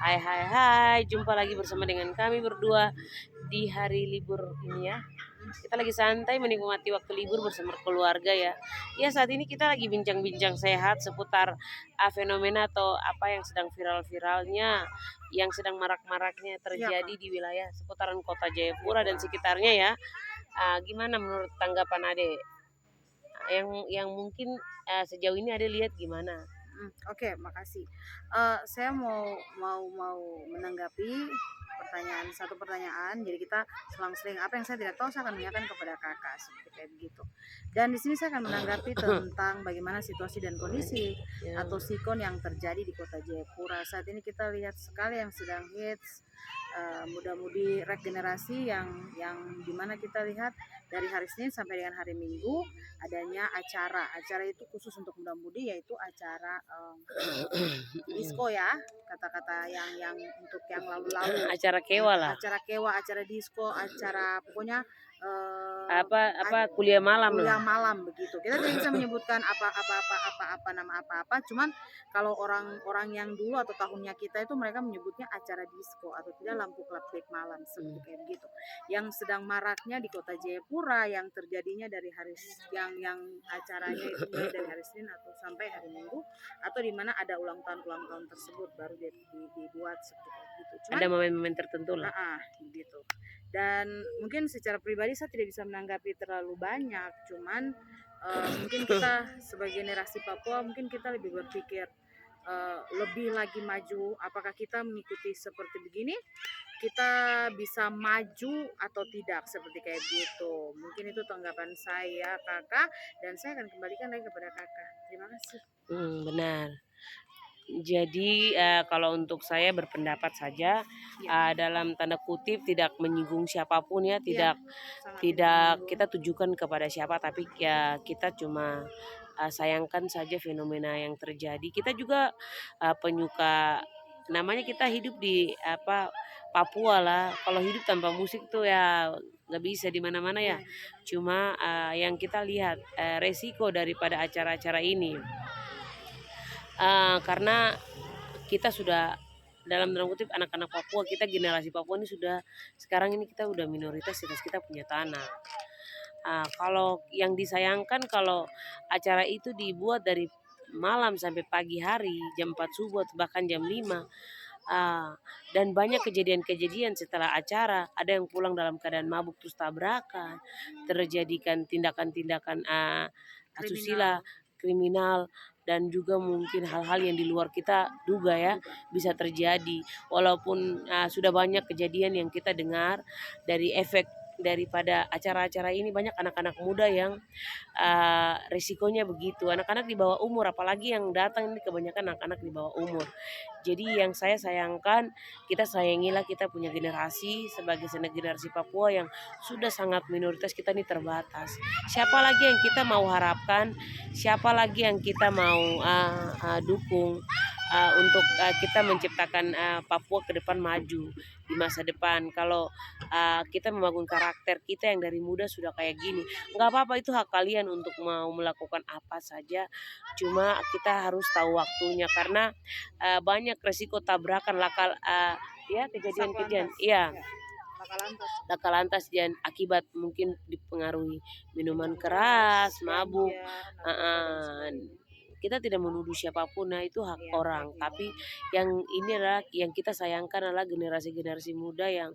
Hai hai hai, jumpa lagi bersama dengan kami berdua di hari libur ini ya. Kita lagi santai menikmati waktu libur bersama keluarga ya. Ya saat ini kita lagi bincang-bincang sehat seputar fenomena atau apa yang sedang viral-viralnya, yang sedang marak-maraknya Iya, terjadi Kak, di wilayah seputaran kota Jayapura dan Jayapura. sekitarnya ya. Gimana menurut tanggapan Ade? Yang mungkin sejauh ini Ade lihat gimana? Oke, makasih. Saya mau menanggapi satu pertanyaan. Jadi kita selang-seling apa yang saya tidak tahu saya akan menanyakan kepada Kakak seperti kayak begitu. Dan di sini saya akan menanggapi tentang bagaimana situasi dan kondisi Ya. atau sikon yang terjadi di Kota Jayapura. Saat ini kita lihat sekali yang sedang hits muda-mudi regenerasi yang dimana kita lihat dari hari Senin sampai dengan hari Minggu adanya acara itu khusus untuk muda-mudi, yaitu acara disco ya, kata-kata yang untuk yang lalu-lalu, Acara kewa lah. acara kewa, acara disco, acara pokoknya Apa kuliah malam lah. kuliah malam begitu. Kita tidak bisa menyebutkan apa nama apa-apa, cuman kalau orang-orang yang dulu atau tahunnya kita itu mereka menyebutnya acara disco atau tidak lampu klub malam seperti kayak begitu. Yang sedang maraknya di Kota Jayapura yang terjadinya dari yang acaranya itu mulai dari hari Senin atau sampai hari Minggu atau di mana ada ulang tahun tersebut baru dibuat seperti itu. Cuman Ada momen-momen tertentu lah. gitu. Dan mungkin secara pribadi saya tidak bisa menanggapi terlalu banyak, cuman mungkin kita sebagai generasi Papua mungkin kita lebih berpikir lebih lagi maju. Apakah kita mengikuti seperti begini? Kita bisa maju atau tidak seperti kayak gitu. Mungkin itu tanggapan saya, Kakak, dan saya akan kembalikan lagi kepada Kakak. Terima kasih. Benar. Jadi kalau untuk saya berpendapat saja Iya, dalam tanda kutip tidak menyinggung siapapun ya, iya, tidak sangat tidak tidak menyinggung. kita tujukan kepada siapa, tapi ya kita cuma sayangkan saja fenomena yang terjadi. Kita juga penyuka, namanya kita hidup di Papua lah. Kalau hidup tanpa musik tuh ya nggak bisa di mana-mana ya. Iya, Cuma yang kita lihat resiko daripada acara-acara ini. Karena kita sudah dalam tanda kutip anak-anak Papua, kita generasi Papua ini sudah sekarang ini kita udah minoritas kita punya tanah. Kalau yang disayangkan kalau acara itu dibuat dari malam sampai pagi hari, jam 4 subuh atau bahkan jam 5. Dan banyak kejadian-kejadian setelah acara, ada yang pulang dalam keadaan mabuk terus tabrakan, terjadikan tindakan-tindakan asusila, kriminal. kriminal, dan juga mungkin hal-hal yang di luar kita duga ya bisa terjadi. Walaupun sudah banyak kejadian yang kita dengar dari efek daripada acara-acara ini, banyak anak-anak muda yang resikonya begitu. Anak-anak di bawah umur, apalagi yang datang ini kebanyakan anak-anak di bawah umur. Jadi yang saya sayangkan, kita sayangilah kita punya generasi sebagai generasi Papua yang sudah sangat minoritas, kita ini terbatas. Siapa lagi yang kita mau harapkan, siapa lagi yang kita mau dukung untuk kita menciptakan Papua ke depan maju di masa depan. Kalau kita membangun karakter kita yang dari muda sudah kayak gini, nggak apa-apa, itu hak kalian untuk mau melakukan apa saja. Cuma kita harus tahu waktunya karena banyak resiko tabrakan ya kejadian-kejadian Satlantas, iya ya, laka lantas, laka lantas dan akibat mungkin dipengaruhi minuman minuman keras, keras, mabuk. ganja, narkoba dan uh, sebagainya. kita tidak menuduh siapapun, nah itu hak Iya, orang. haknya Tapi orang. yang ini adalah yang kita sayangkan adalah generasi-generasi muda yang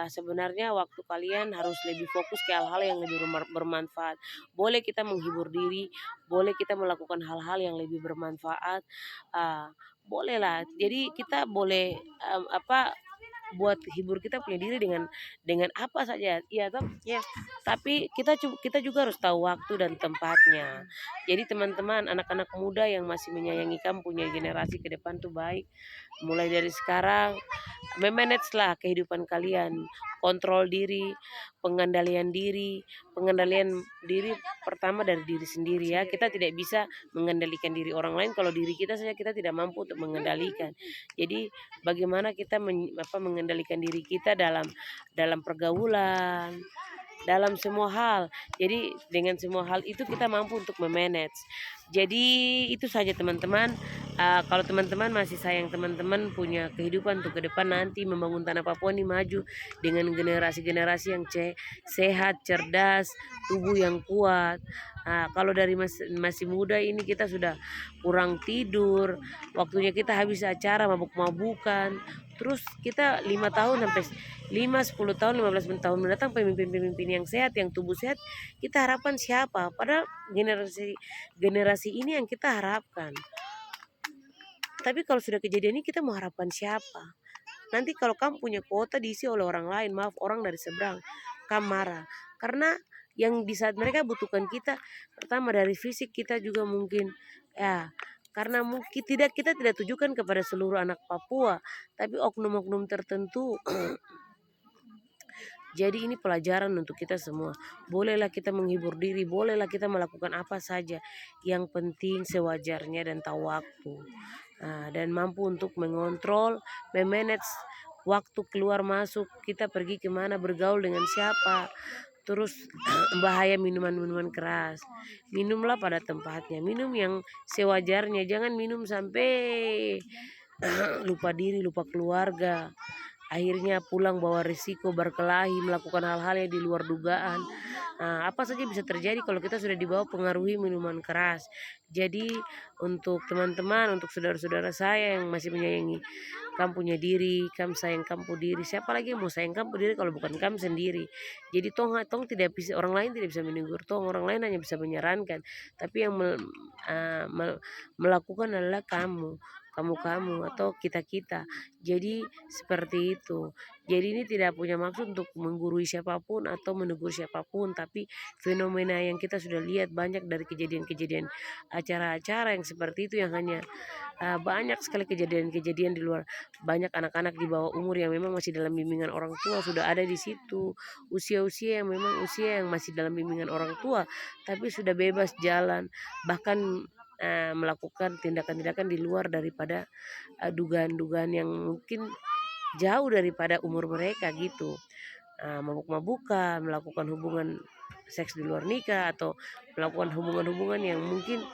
sebenarnya waktu kalian harus lebih fokus ke hal-hal yang lebih bermanfaat. Boleh kita menghibur diri, boleh kita melakukan hal-hal yang lebih bermanfaat, uh, boleh lah. Jadi kita boleh buat hibur kita punya diri dengan apa saja, iya toh. Ya, Tapi kita juga harus tahu waktu dan tempatnya. Jadi teman-teman, anak-anak muda yang masih menyayangi kamu punya generasi ke depan tuh baik. Mulai dari sekarang memanage lah kehidupan kalian, kontrol diri, pengendalian diri pertama dari diri sendiri ya. sendiri. Kita tidak bisa mengendalikan diri orang lain kalau diri kita saja kita tidak mampu untuk mengendalikan. Jadi bagaimana kita mengendalikan diri kita dalam pergaulan, dalam semua hal. Jadi dengan semua hal itu kita mampu untuk memanage. Jadi itu saja teman-teman. Kalau teman-teman masih sayang teman-teman punya kehidupan untuk ke depan nanti membangun tanah Papua ini maju dengan generasi-generasi yang sehat, cerdas, tubuh yang kuat. Kalau dari masih muda ini kita sudah kurang tidur, waktunya kita habis acara mabuk-mabukan. Terus kita 5 tahun sampai 5, 10 tahun, 15 tahun mendatang pemimpin-pemimpin yang sehat, yang tubuh sehat, kita harapkan siapa? Padahal generasi ini yang kita harapkan. Tapi kalau sudah kejadian ini kita mau harapkan siapa? Nanti kalau kamu punya kuota diisi oleh orang lain, maaf orang dari seberang, kamu marah. Karena yang di saat mereka butuhkan kita, pertama dari fisik kita juga mungkin ya karena mungkin kita tidak tujukan kepada seluruh anak Papua, tapi oknum-oknum tertentu. Jadi ini pelajaran untuk kita semua. Bolehlah kita menghibur diri, bolehlah kita melakukan apa saja. Yang penting sewajarnya dan tahu waktu. Dan mampu untuk mengontrol, memanage waktu keluar masuk, kita pergi kemana, bergaul dengan siapa. Terus bahaya minuman-minuman keras. Minumlah pada tempatnya, minum yang sewajarnya. Jangan minum sampai lupa diri, lupa keluarga. Akhirnya pulang bawa risiko berkelahi, melakukan hal-hal yang di luar dugaan. Apa saja bisa terjadi kalau kita sudah dibawa pengaruhi minuman keras. Jadi untuk teman-teman, untuk saudara-saudara saya yang masih menyayangi kamu punya diri, kamu sayang kamu diri. Siapa lagi yang mau sayang kamu diri kalau bukan kamu sendiri? Jadi tong tidak bisa, orang lain tidak bisa menegur tong, orang lain hanya bisa menyarankan. Tapi yang melakukan adalah kamu atau kita. Jadi seperti itu. Jadi ini tidak punya maksud untuk menggurui siapapun atau menegur siapapun, tapi fenomena yang kita sudah lihat banyak dari kejadian-kejadian acara-acara yang seperti itu, yang hanya banyak sekali kejadian-kejadian di luar. Banyak anak-anak di bawah umur yang memang masih dalam bimbingan orang tua sudah ada di situ. Usia-usia yang memang usia yang masih dalam bimbingan orang tua, tapi sudah bebas jalan, bahkan melakukan tindakan-tindakan di luar daripada dugaan-dugaan yang mungkin jauh daripada umur mereka gitu. Mabuk-mabukan, melakukan hubungan seks di luar nikah, atau melakukan hubungan-hubungan yang mungkin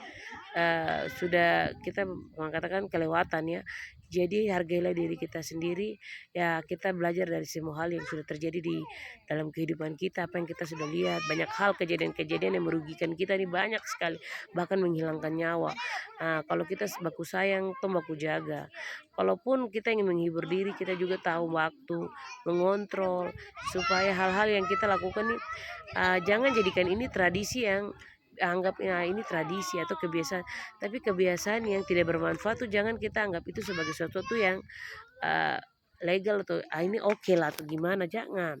sudah kita mengatakan kelewatan ya. Jadi hargailah diri kita sendiri ya. Kita belajar dari semua hal yang sudah terjadi di dalam kehidupan kita, apa yang kita sudah lihat. Banyak hal kejadian-kejadian yang merugikan kita ini banyak sekali, bahkan menghilangkan nyawa. Kalau kita baku sayang toh baku jaga. Kalaupun kita ingin menghibur diri, kita juga tahu waktu, mengontrol supaya hal-hal yang kita lakukan nih jangan jadikan ini tradisi yang anggap ini tradisi atau kebiasaan, tapi kebiasaan yang tidak bermanfaat tuh jangan kita anggap itu sebagai sesuatu yang legal atau ini oke lah atau gimana. Jangan,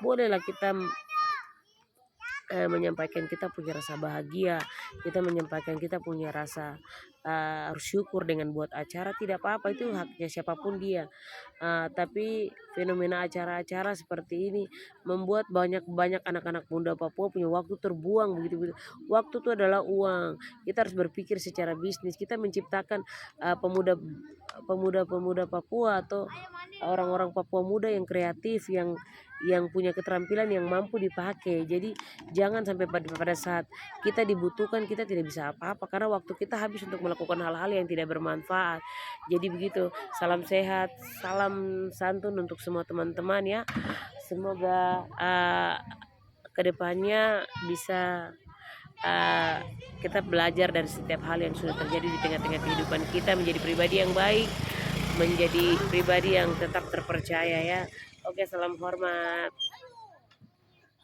bolehlah kita menyampaikan kita punya rasa bahagia, kita menyampaikan kita punya rasa syukur dengan buat acara, tidak apa-apa, itu haknya siapapun dia. Tapi fenomena acara-acara seperti ini membuat banyak anak-anak muda Papua punya waktu terbuang begitu-begitu. Waktu itu adalah uang. Kita harus berpikir secara bisnis. Kita menciptakan pemuda Papua atau orang-orang Papua muda yang kreatif, yang punya keterampilan yang mampu dipakai. Jadi jangan sampai pada saat kita dibutuhkan kita tidak bisa apa-apa, karena waktu kita habis untuk melakukan hal-hal yang tidak bermanfaat. Jadi begitu. Salam sehat, salam santun untuk semua teman-teman ya. Semoga kedepannya bisa kita belajar dari setiap hal yang sudah terjadi di tengah-tengah kehidupan kita, menjadi pribadi yang baik, menjadi pribadi yang tetap terpercaya ya. Oke, salam hormat.